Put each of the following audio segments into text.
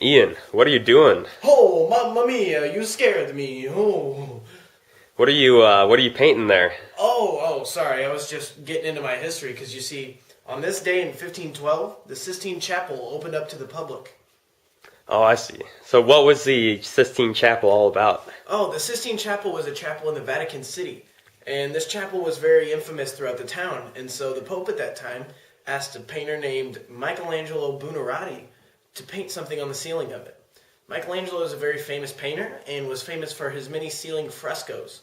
Ian, what are you doing? Oh, mamma mia, you scared me. Oh. What are you painting there? Sorry, I was just getting into my history because you see, on this day in 1512, the Sistine Chapel opened up to the public. Oh, I see. So what was the Sistine Chapel all about? Oh, the Sistine Chapel was a chapel in the Vatican City, and this chapel was very infamous throughout the town, and so the Pope at that time asked a painter named Michelangelo Buonarroti to paint something on the ceiling of it. Michelangelo is a very famous painter and was famous for his many ceiling frescoes.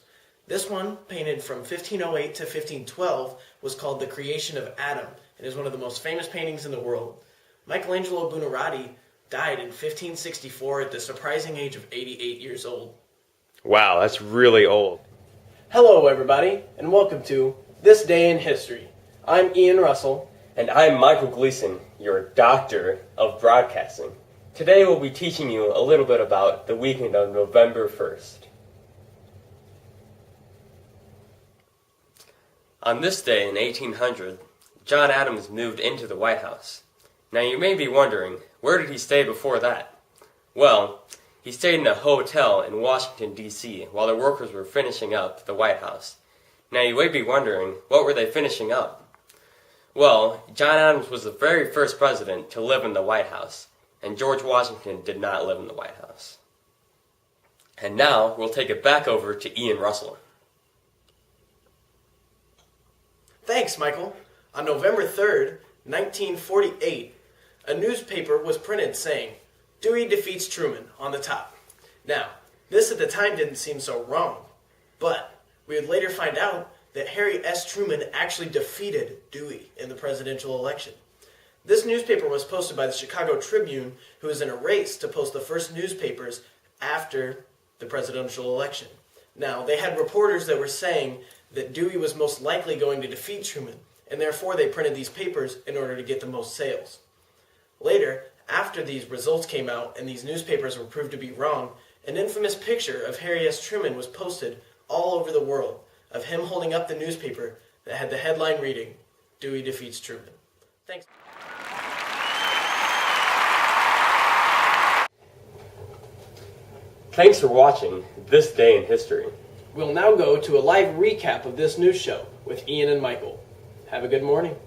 This one, painted from 1508 to 1512, was called The Creation of Adam and is one of the most famous paintings in the world. Michelangelo Buonarroti died in 1564 at the surprising age of 88 years old. Wow, that's really old. Hello everybody, and welcome to This Day in History. I'm Ian Russell. And I'm Michael Gleason, your Doctor of Broadcasting. Today we'll be teaching you a little bit about the weekend of November 1st. On this day in 1800, John Adams moved into the White House. Now you may be wondering, where did he stay before that? Well, he stayed in a hotel in Washington, D.C. while the workers were finishing up the White House. Now you may be wondering, what were they finishing up? Well, John Adams was the very first president to live in the White House, and George Washington did not live in the White House. And now we'll take it back over to Ian Russell. Thanks, Michael. On November 3rd, 1948, a newspaper was printed saying, "Dewey defeats Truman," on the top. Now, this at the time didn't seem so wrong, but we would later find out that Harry S. Truman actually defeated Dewey in the presidential election. This newspaper was posted by the Chicago Tribune, who was in a race to post the first newspapers after the presidential election. Now, they had reporters that were saying that Dewey was most likely going to defeat Truman, and therefore they printed these papers in order to get the most sales. Later, after these results came out and these newspapers were proved to be wrong, an infamous picture of Harry S. Truman was posted all over the world, of him holding up the newspaper that had the headline reading, "Dewey defeats Truman." Thanks. Thanks for watching This Day in History. We'll now go to a live recap of this news show with Ian and Michael. Have a good morning.